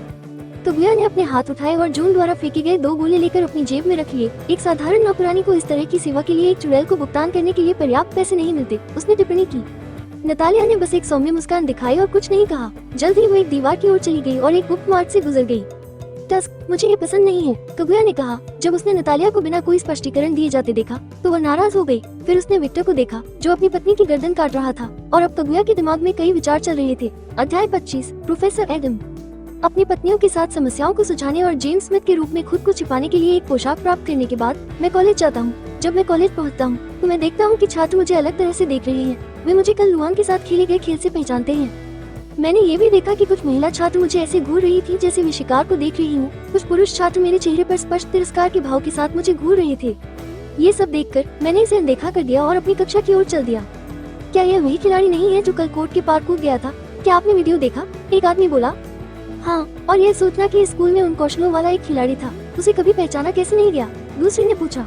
कगुया ने अपने हाथ उठाए और जून द्वारा फेंके गए 2 गोले लेकर अपनी जेब में रख लिए। एक साधारण नौकरानी को इस तरह की सेवा के लिए एक चुड़ैल को भुगतान करने के लिए पर्याप्त पैसे नहीं मिलते, उसने टिप्पणी की। नतालिया ने बस एक सौम्य मुस्कान दिखाई और कुछ नहीं कहा। जल्द ही वो एक दीवार की ओर चली गई और एक गुप्त मार्ग से गुजर गई। टस्क, मुझे ये पसंद नहीं है, कगुया ने कहा। जब उसने नतालिया को बिना कोई स्पष्टीकरण दिए जाते देखा तो वह नाराज हो गई। फिर उसने विक्टर को देखा जो अपनी पत्नी की गर्दन काट रहा था, और अब कगुया के दिमाग में कई विचार चल रहे थे। अध्याय 25, प्रोफेसर एडम। अपनी पत्नियों के साथ समस्याओं को सुलझाने और जेम्स स्मिथ के रूप में खुद को छिपाने के लिए एक पोशाक प्राप्त करने के बाद मैं कॉलेज जाता हूँ। जब मैं कॉलेज पहुँचता हूँ तो मैं देखता हूँ कि छात्र मुझे अलग तरह से देख रहे हैं। वे मुझे कल लुआंग के साथ खेले गए खेल से पहचानते हैं। मैंने ये भी देखा कि कुछ महिला छात्र मुझे ऐसे घूर रही थी जैसे मैं शिकार को देख रही हूँ। कुछ पुरुष छात्र मेरे चेहरे पर स्पष्ट तिरस्कार के भाव के साथ मुझे घूर रहे थे। ये सब देखकर मैंने इसे अनदेखा कर दिया और अपनी कक्षा की ओर चल दिया। क्या यह वही खिलाड़ी नहीं है जो कल कोर्ट के पार कूद गया था? क्या आपने वीडियो देखा? एक आदमी बोला। हाँ, और यह सोचना कि स्कूल में उन कौशलों वाला एक खिलाड़ी था, उसे कभी पहचाना कैसे नहीं गया? दूसरे ने पूछा।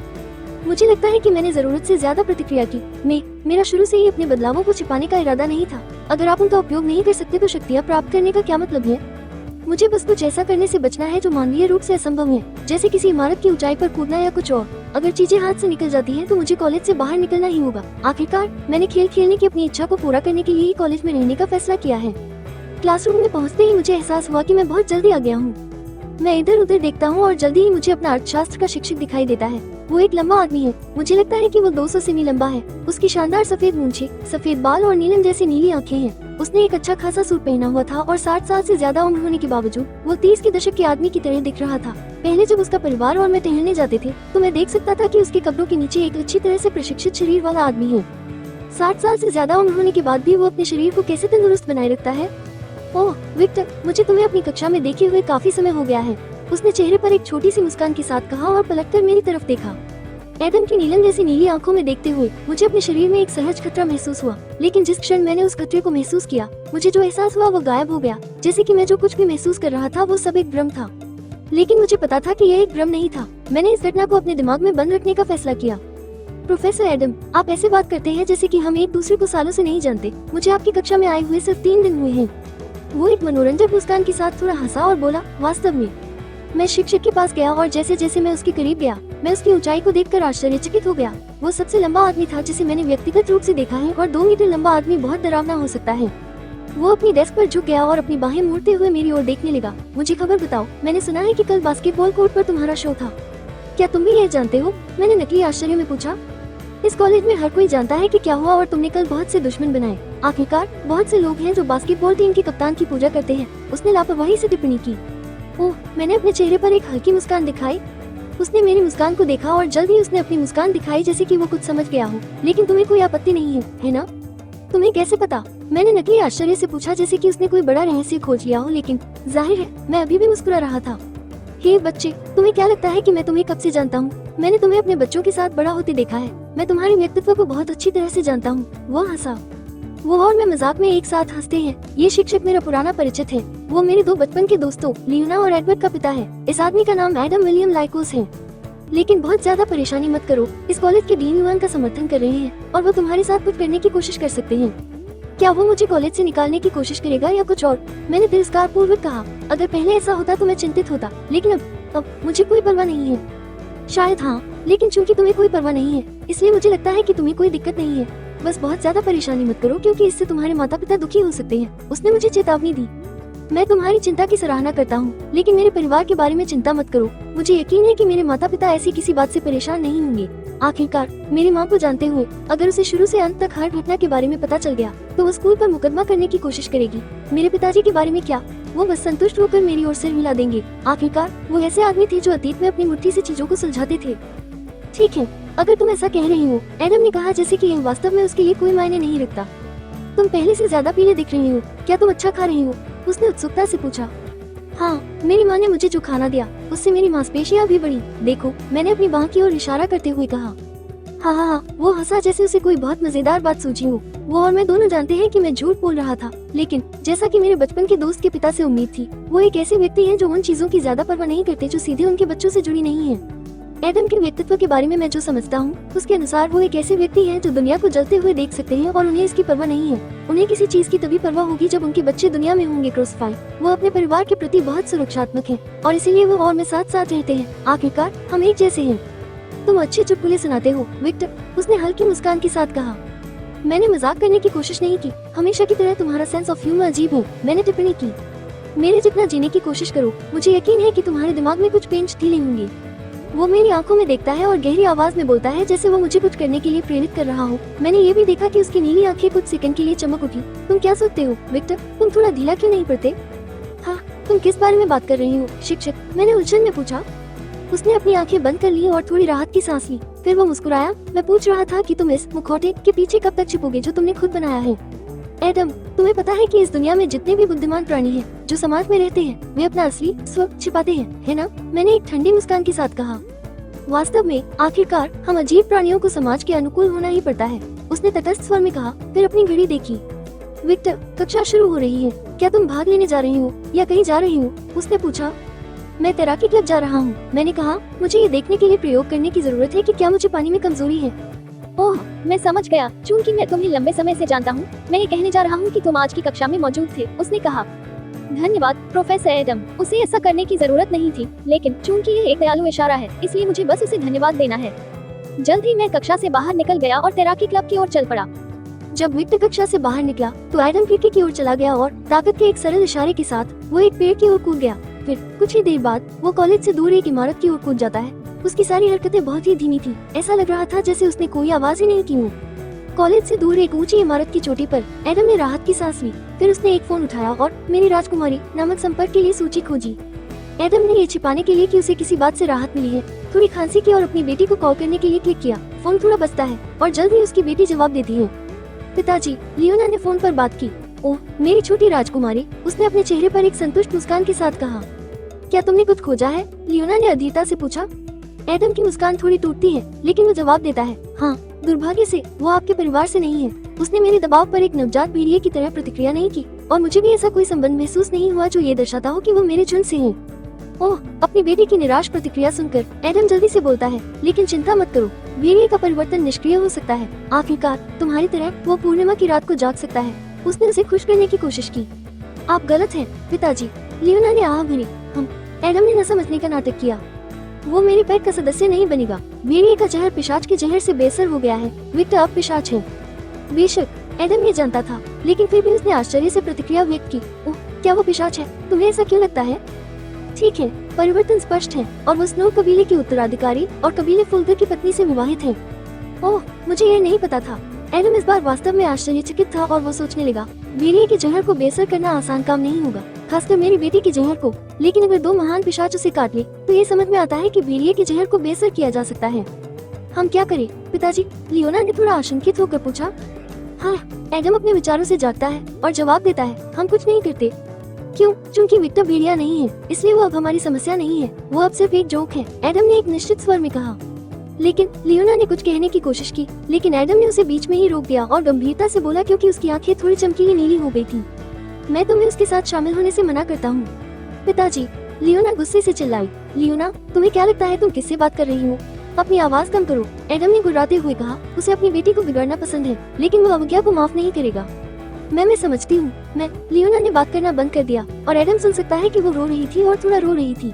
मुझे लगता है कि मैंने जरूरत से ज्यादा प्रतिक्रिया की। मेरा शुरू से ही अपने बदलावों को छिपाने का इरादा नहीं था। अगर आप उनका उपयोग नहीं कर सकते तो शक्तियाँ प्राप्त करने का क्या मतलब है? मुझे बस कुछ ऐसा करने से बचना है जो मानवीय रूप से असंभव है, जैसे किसी इमारत की ऊंचाई पर कूदना या कुछ और। अगर चीजें हाथ से निकल जाती हैं तो मुझे कॉलेज से बाहर निकलना ही होगा। आखिरकार मैंने खेल खेलने की अपनी इच्छा को पूरा करने के लिए ही कॉलेज में रहने का फैसला किया है। क्लासरूम में पहुंचते ही मुझे एहसास हुआ कि मैं बहुत जल्दी आ गया हूँ। मैं इधर उधर देखता हूँ और जल्दी ही मुझे अपना अर्थशास्त्र का शिक्षक दिखाई देता है। वो एक लंबा आदमी है, मुझे लगता है कि वो 200 सेमी लंबा है। उसकी शानदार सफेद मूंछें, सफेद बाल और नीलम जैसी नीली आंखें हैं। उसने एक अच्छा खासा सूट पहना हुआ था और 60 साल से ज्यादा उम्र होने के बावजूद वो 30 के दशक के आदमी की तरह दिख रहा था। पहले जब उसका परिवार और मैं टहलने जाते थे तो मैं देख सकता था कि उसके कपड़ों के नीचे एक अच्छी तरह से प्रशिक्षित शरीर वाला आदमी है। 60 साल से ज्यादा उम्र होने के बाद भी वो अपने शरीर को कैसे तंदुरुस्त बनाए रखता है? ओह विक्टर, मुझे तुम्हें अपनी कक्षा में देखे हुए काफी समय हो गया है, उसने चेहरे पर एक छोटी सी मुस्कान के साथ कहा और पलटकर मेरी तरफ देखा। एडम की नीलम जैसी नीली आंखों में देखते हुए मुझे अपने शरीर में एक सहज खतरा महसूस हुआ, लेकिन जिस क्षण मैंने उस खतरे को महसूस किया मुझे जो एहसास हुआ वो गायब हो गया, जैसे कि मैं जो कुछ भी महसूस कर रहा था वो सब एक भ्रम था। लेकिन मुझे पता था कि यह एक भ्रम नहीं था। मैंने इस घटना को अपने दिमाग में बंद रखने का फैसला किया। प्रोफेसर एडम, आप ऐसे बात करते हैं जैसे कि हम एक दूसरे को सालों से नहीं जानते। मुझे आपकी कक्षा में आए हुए सिर्फ 3 दिन हुए हैं। वो एक मनोरंजक मुस्कान के साथ थोड़ा हंसा और बोला, वास्तव में। मैं शिक्षक के पास गया और जैसे जैसे मैं उसके करीब गया, मैं उसकी ऊंचाई को देखकर आश्चर्यचकित हो गया। वो सबसे लंबा आदमी था जिसे मैंने व्यक्तिगत रूप से देखा है, और 2 मीटर लंबा आदमी बहुत डरावना हो सकता है। वो अपनी डेस्क पर झुक गया और अपनी बाहें मोड़ते हुए मेरी ओर देखने लगा। मुझे खबर बताओ, मैंने सुना है कि कल बास्केटबॉल कोर्ट पर तुम्हारा शो था। क्या तुम भी यह जानते हो? मैंने नकली आश्चर्य में पूछा। इस कॉलेज में हर कोई जानता है कि क्या हुआ और तुमने कल बहुत से दुश्मन बनाए। आखिरकार बहुत से लोग हैं जो बास्केटबॉल टीम के कप्तान की पूजा करते हैं। उसने लापरवाही से टिप्पणी की। ओह, मैंने अपने चेहरे पर एक हल्की मुस्कान दिखाई। उसने मेरी मुस्कान को देखा और जल्द ही उसने अपनी मुस्कान दिखाई जैसे कि वो कुछ समझ गया हो। लेकिन तुम्हें कोई आपत्ति नहीं है ना? तुम्हें कैसे पता? मैंने नकली आश्चर्य से पूछा, जैसे कि उसने कोई बड़ा रहस्य खोज लिया हो। लेकिन जाहिर है मैं अभी भी मुस्कुरा रहा था। हे बच्चे, तुम्हें क्या लगता है कि मैं तुम्हें कब से जानता हूँ? मैंने तुम्हें अपने बच्चों के साथ बड़ा होते देखा है। मैं तुम्हारे व्यक्तित्व को बहुत अच्छी तरह से जानता हूँ। वो हंसा। वो और मैं मजाक में एक साथ हंसते हैं। ये शिक्षक मेरा पुराना परिचित है। वो मेरे 2 बचपन के दोस्तों लियोना और एडवर्ड का पिता है। इस आदमी का नाम एडम विलियम लाइकोस है। लेकिन बहुत ज्यादा परेशानी मत करो। इस कॉलेज के डीन युवान का समर्थन कर रहे हैं और वो तुम्हारे साथ कुछ करने की कोशिश कर सकते हैं। क्या वो मुझे कॉलेज से निकालने की कोशिश करेगा या कुछ और? मैंने तिरस्कार पूर्वक कहा। अगर पहले ऐसा होता तो मैं चिंतित होता, लेकिन अब मुझे कोई परवाह नहीं है। शायद हाँ, लेकिन चूंकि तुम्हें कोई परवाह नहीं है, इसलिए मुझे लगता है कि तुम्हें कोई दिक्कत नहीं है। बस बहुत ज्यादा परेशानी मत करो, क्योंकि इससे तुम्हारे माता पिता दुखी हो सकते हैं। उसने मुझे चेतावनी दी। मैं तुम्हारी चिंता की सराहना करता हूँ, लेकिन मेरे परिवार के बारे में चिंता मत करो। मुझे यकीन है कि मेरे माता पिता ऐसी किसी बात से परेशान नहीं होंगे। आखिरकार मेरी माँ को जानते हुए, अगर उसे शुरू से अंत तक हर घटना के बारे में पता चल गया तो वो स्कूल पर मुकदमा करने की कोशिश करेगी। मेरे पिताजी के बारे में क्या? वो बस संतुष्ट होकर मेरी ओर सिर हिला देंगे। आखिरकार वो ऐसे आदमी थे जो अतीत में अपनी मुट्ठी से चीजों को सुलझाते थे। ठीक है, अगर तुम ऐसा कह रही हो, एडम ने कहा, जैसे कि यह वास्तव में उसके लिए कोई मायने नहीं रखता। तुम पहले से ज्यादा पीले दिख रही हो। क्या तुम अच्छा खा रही हो? उसने उत्सुकता से पूछा। हाँ, मेरी माँ ने मुझे जो खाना दिया उससे मेरी मांसपेशियां भी बढ़ी। देखो, मैंने अपनी बाह की ओर इशारा करते हुए कहा। हाँ हाँ हाँ, वो हंसा जैसे उसे कोई बहुत मजेदार बात सूझी हो। वो और मैं दोनों जानते हैं कि मैं झूठ बोल रहा था, लेकिन जैसा कि मेरे बचपन के दोस्त के पिता से उम्मीद थी, वो एक ऐसे व्यक्ति हैं जो उन चीजों की ज्यादा परवाह नहीं करते जो सीधे उनके बच्चों से जुड़ी नहीं है। एडम के व्यक्तित्व के बारे में मैं जो समझता हूँ, उसके अनुसार वो एक ऐसे व्यक्ति हैं जो दुनिया को जलते हुए देख सकते हैं और उन्हें इसकी परवाह नहीं है। उन्हें किसी चीज की तभी परवाह होगी जब उनके बच्चे दुनिया में होंगे क्रूसिफाई। वो अपने परिवार के प्रति बहुत सुरक्षात्मक हैं और इसीलिए वो और मैं साथ साथ रहते हैं। आखिरकार हम एक जैसे हैं। तुम अच्छे चुटकुले सुनाते हो विक्टर, उसने हल्की मुस्कान के साथ कहा। मैंने मजाक करने की कोशिश नहीं की। हमेशा की तरह तुम्हारा सेंस ऑफ ह्यूमर अजीब है, मैंने टिप्पणी की। मेरे जितना जीने की कोशिश करो। मुझे यकीन है कि तुम्हारे दिमाग में कुछ पेंच ढीले होंगे। वो मेरी आंखों में देखता है और गहरी आवाज में बोलता है, जैसे वो मुझे कुछ करने के लिए प्रेरित कर रहा हो। मैंने ये भी देखा कि उसकी नीली आंखें कुछ सेकंड के लिए चमक उठी। तुम क्या सोचते हो विक्टर? तुम थोड़ा ढीला क्यों नहीं पड़ते? हाँ, तुम किस बारे में बात कर रही हो शिक्षक? मैंने उलझन में पूछा। उसने अपनी आंखें बंद कर ली और थोड़ी राहत की सांस ली। फिर वो मुस्कुराया। मैं पूछ रहा था कि तुम इस मुखौटे के पीछे कब तक छिपोगे जो तुमने खुद बनाया है। एडम, तुम्हें पता है कि इस दुनिया में जितने भी बुद्धिमान प्राणी हैं, जो समाज में रहते हैं, वे अपना असली स्व छिपाते हैं, है ना? मैंने एक ठंडी मुस्कान के साथ कहा। वास्तव में आखिरकार हम अजीब प्राणियों को समाज के अनुकूल होना ही पड़ता है, उसने तटस्थ स्वर में कहा। फिर अपनी घड़ी देखी। विक्टर, कक्षा शुरू हो रही है। क्या तुम भाग लेने जा रही हो या कहीं जा रही हो? उसने पूछा। मैं तैराकी क्लब जा रहा हूँ, मैंने कहा। मुझे ये देखने के लिए प्रयोग करने की जरूरत है कि क्या मुझे पानी में कमजोरी है। ओह, मैं समझ गया। चूंकि मैं तुम्हें लंबे समय से जानता हूँ, मैं ये कहने जा रहा हूँ कि तुम आज की कक्षा में मौजूद थे, उसने कहा। धन्यवाद प्रोफेसर एडम। उसे ऐसा करने की जरूरत नहीं थी, लेकिन चूंकि ये एक दयालु इशारा है, इसलिए मुझे बस उसे धन्यवाद देना है। जल्द ही मैं कक्षा से बाहर निकल गया और तैराकी क्लब की ओर चल पड़ा। जब विक्टर कक्षा से बाहर निकला तो एडम खिड़की की ओर चला गया और ताकत के एक सरल इशारे के साथ वो एक पेड़ की ओर कूद गया। फिर कुछ ही देर बाद वो कॉलेज से दूर एक इमारत की ओर कूद जाता है। उसकी सारी हरकतें बहुत ही धीमी थी। ऐसा लग रहा था जैसे उसने कोई आवाज ही नहीं की हो। कॉलेज से दूर एक ऊंची इमारत की चोटी पर एडम ने राहत की सांस ली। फिर उसने एक फोन उठाया और मेरी राजकुमारी नामक संपर्क के लिए सूची खोजी। एडम ने ये छिपाने के लिए कि उसे किसी बात से राहत मिली है, थोड़ी खांसी की और अपनी बेटी को कॉल करने के लिए क्लिक किया। फोन थोड़ा बजता है और जल्द ही उसकी बेटी जवाब देती है। पिताजी, लियोना ने फोन पर बात की। ओह, मेरी छोटी राजकुमारी, उसने अपने चेहरे पर एक संतुष्ट मुस्कान के साथ कहा। क्या तुमने कुछ खोजा है? लियोना ने अधीरता से पूछा। एडम की मुस्कान थोड़ी टूटती है, लेकिन वो जवाब देता है, हाँ, दुर्भाग्य से वो आपके परिवार से नहीं है। उसने मेरे दबाव पर एक नवजात भेड़िए की तरह प्रतिक्रिया नहीं की और मुझे भी ऐसा कोई संबंध महसूस नहीं हुआ जो ये दर्शाता हो कि वो मेरे झुंड से हैं। ओह, अपनी बेटी की निराश प्रतिक्रिया सुनकर एडम जल्दी से बोलता है, लेकिन चिंता मत करो, भेड़िए का परिवर्तन निष्क्रिय हो सकता है। आखिरकार तुम्हारी तरह वो पूर्णिमा की रात को जाग सकता है। उसने उसे खुश करने की कोशिश की। आप गलत हैं पिताजी, लियोना ने आह भरी। एडम ने न समझने का नाटक किया। वो मेरे पैक का सदस्य नहीं बनेगा। भेड़िए का जहर पिशाच के जहर से बेअसर हो गया है। विक्टर अब पिशाच है। बेशक एडम ये जानता था, लेकिन फिर भी उसने आश्चर्य से प्रतिक्रिया व्यक्त की। ओह, क्या वो पिशाच है? तुम्हें ऐसा क्यों लगता है? ठीक है, परिवर्तन स्पष्ट है और वो स्नो कबीले के उत्तराधिकारी और कबीले फुलगर की पत्नी से विवाहित है। ओह, मुझे ये नहीं पता था। एडम इस बार वास्तव में आश्चर्यचकित था और वो सोचने लगा, भेड़िए के जहर को बेअसर करना आसान काम नहीं होगा, खासकर मेरी बेटी के जहर को। लेकिन अगर दो महान पिशाच उसे काट ले तो ये समझ में आता है कि भेड़िए के जहर को बेअसर किया जा सकता है। हम क्या करें पिताजी? लियोना ने थोड़ा आशंकित होकर पूछा। हाँ, एडम अपने विचारों से जागता है और जवाब देता है, हम कुछ नहीं करते। क्यों? क्योंकि विक्टर भेड़िया नहीं है, इसलिए वो अब हमारी समस्या नहीं है। वो अब सिर्फ एक जोक है, एडम ने एक निश्चित स्वर में कहा। लेकिन लियोना ने कुछ कहने की कोशिश की, लेकिन एडम ने उसे बीच में ही रोक दिया और गंभीरता से बोला, क्योंकि उसकी आंखें थोड़ी चमकीली नीली हो गई थी। मैं तुम्हें उसके साथ शामिल होने से मना करता हूँ पिताजी, लियोना गुस्से से चिल्लाई। लियोना, तुम्हें क्या लगता है तुम किससे बात कर रही हो? अपनी आवाज कम करो, एडम ने गुर्राते हुए कहा। उसे अपनी बेटी को बिगड़ना पसंद है, लेकिन वो अवज्ञा को माफ नहीं करेगा। मैं समझती हूँ। लियोना ने बात करना बंद कर दिया और एडम सुन सकता है कि वो रो रही थी और थोड़ा रो रही थी।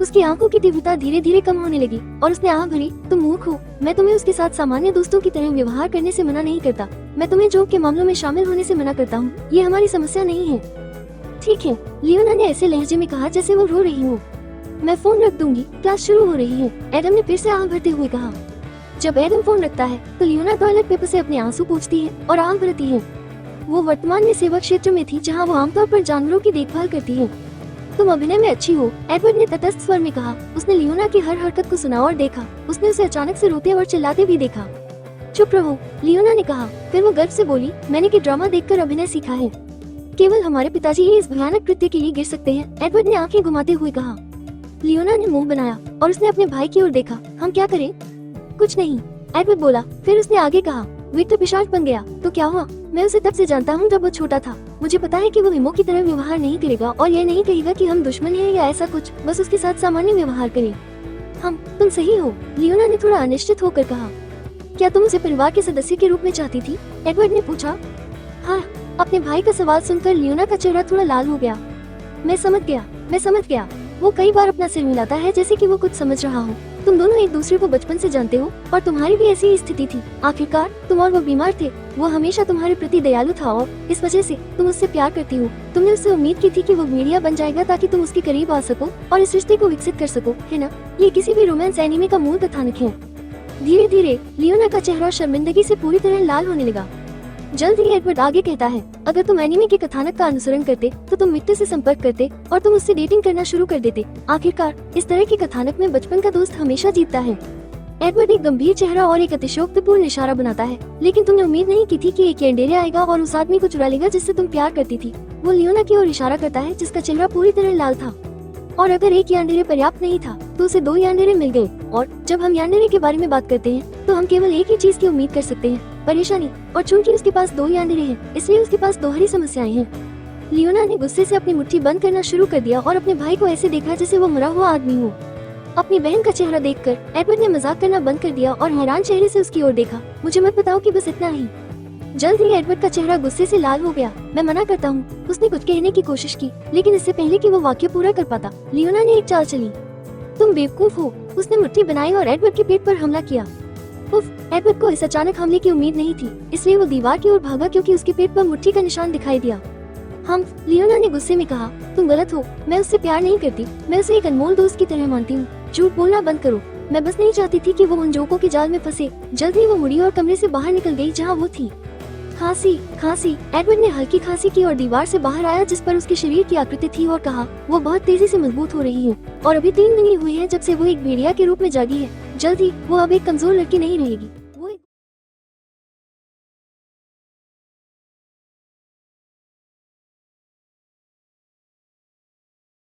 उसकी आंखों की तीव्रता धीरे धीरे कम होने लगी और उसने आह भरी, तुम मूर्ख हो। मैं तुम्हें उसके साथ सामान्य दोस्तों की तरह व्यवहार करने से मना नहीं करता। मैं तुम्हें जोक के मामलों में शामिल होने से मना करता हूँ। ये हमारी समस्या नहीं है। ठीक है, लियोना ने ऐसे लहजे में कहा जैसे वो रो रही हो। मैं फोन रख दूंगी, क्लास शुरू हो रही है, एडम ने फिर से आह भरते हुए कहा। जब एडम फोन रखता है तो लियोना टॉयलेट पेपर से अपने आंसू पोंछती है और आह भरती है। वो वर्तमान में सेवा क्षेत्र में थी, जहाँ वो आमतौर पर जानवरों की देखभाल करती है। तुम अभिनय में अच्छी हो, एडवर्ड ने तटस्थ स्वर में कहा। उसने लियोना की हर हरकत को सुना और देखा। उसने उसे अचानक से रोते और चिल्लाते भी देखा। चुप रहो, लियोना ने कहा। फिर वो गर्व से बोली, मैंने कि ड्रामा देखकर अभिनय सीखा है। केवल हमारे पिताजी ही इस भयानक कृत्य के लिए गिर सकते हैं, एडवर्ड ने आंखें घुमाते हुए कहा। लियोना ने मुंह बनाया और उसने अपने भाई की ओर देखा। हम क्या करें? कुछ नहीं, एडवर्ड बोला। फिर उसने आगे कहा, विक्टर पिशाच बन गया तो क्या हुआ? मैं उसे तब से जानता हूँ जब वो छोटा था। मुझे पता है कि वो हिमो की तरह व्यवहार नहीं करेगा और यह नहीं कहेगा कि हम दुश्मन हैं या ऐसा कुछ। बस उसके साथ सामान्य व्यवहार करें। तुम सही हो, लियोना ने थोड़ा अनिश्चित होकर कहा। क्या तुम उसे परिवार के सदस्य के रूप में चाहती थी? एडवर्ड ने पूछा। हाँ। अपने भाई का सवाल सुनकर लियोना का चेहरा थोड़ा लाल हो गया। मैं समझ गया। वो कई बार अपना सिर मिलाता है जैसे कि वो कुछ समझ रहा हो। तुम दोनों एक दूसरे को बचपन से जानते हो और तुम्हारी भी ऐसी ही स्थिति थी। आखिरकार तुम और वो बीमार थे। वो हमेशा तुम्हारे प्रति दयालु था और इस वजह से तुम उससे प्यार करती हो। तुमने उससे उम्मीद की थी कि वो भेड़िया बन जाएगा ताकि तुम उसके करीब आ सको और इस रिश्ते को विकसित कर सको, है ना? ये किसी भी रोमांस एनीमे का मूल कथानक है। धीरे धीरे लियोना का चेहरा शर्मिंदगी से पूरी तरह लाल होने लगा। जल्द ही एडवर्ड आगे कहता है, अगर तुम एनीमे के कथानक का अनुसरण करते तो तुम विक्टर से संपर्क करते और तुम उससे डेटिंग करना शुरू कर देते। आखिरकार इस तरह के कथानक में बचपन का दोस्त हमेशा जीतता है। एडवर्ड एक गंभीर चेहरा और एक अतिशयोक्तिपूर्ण इशारा बनाता है। लेकिन तुमने उम्मीद नहीं की थी कि एक यंडेरे आएगा और उस आदमी को चुरा लेगा जिससे तुम प्यार करती थी। वो लियोना की ओर इशारा करता है जिसका चेहरा पूरी तरह लाल था। और अगर एक यान्डेरे पर्याप्त नहीं था तो उसे 2 यान्डेरे मिल गए। और जब हम यान्डेरे के बारे में बात करते हैं तो हम केवल एक ही चीज की उम्मीद कर सकते हैं, परेशानी। और चूंकि उसके पास 2 यान्डेरे हैं, इसलिए उसके पास दोहरी समस्याएं हैं। लियोना ने गुस्से से अपनी मुट्ठी बंद करना शुरू कर दिया और अपने भाई को ऐसे देखा जैसे वो मरा हुआ आदमी हो। अपनी बहन का चेहरा देखकर एडवर्ड ने मजाक करना बंद कर दिया और हैरान चेहरे से उसकी ओर देखा। मुझे मत बताओ कि बस इतना ही। जल्द ही एडवर्ड का चेहरा गुस्से से लाल हो गया। मैं मना करता हूँ। उसने कुछ कहने की कोशिश की, लेकिन इससे पहले कि वो वाक्य पूरा कर पाता, लियोना ने एक चाल चली। तुम बेवकूफ हो। उसने मुट्ठी बनाई और एडवर्ड के पेट पर हमला किया। उफ, एडवर्ड को इस अचानक हमले की उम्मीद नहीं थी, इसलिए वो दीवार की ओर भागा क्योंकि उसके पेट पर मुट्ठी का निशान दिखाई दिया। लियोना ने गुस्से में कहा, तुम गलत हो। मैं उससे प्यार नहीं करती। मैं उसे एक अनमोल दोस्त की तरह मानती हूँ। झूठ बोलना बंद करो। मैं बस नहीं चाहती थी कि वो उन जोकों के जाल में फंसे। जल्द ही वो मुड़ी और कमरे से बाहर निकल गई जहाँ वो थी। खांसी। एडवर्ड ने हल्की खांसी की और दीवार से बाहर आया जिस पर उसके शरीर की आकृति थी और कहा, वो बहुत तेजी से मजबूत हो रही है और अभी 3 दिन ही हुए हैं जब से वो एक भेड़िया के रूप में जागी है। जल्द ही वो अब एक कमजोर लड़की नहीं रहेगी।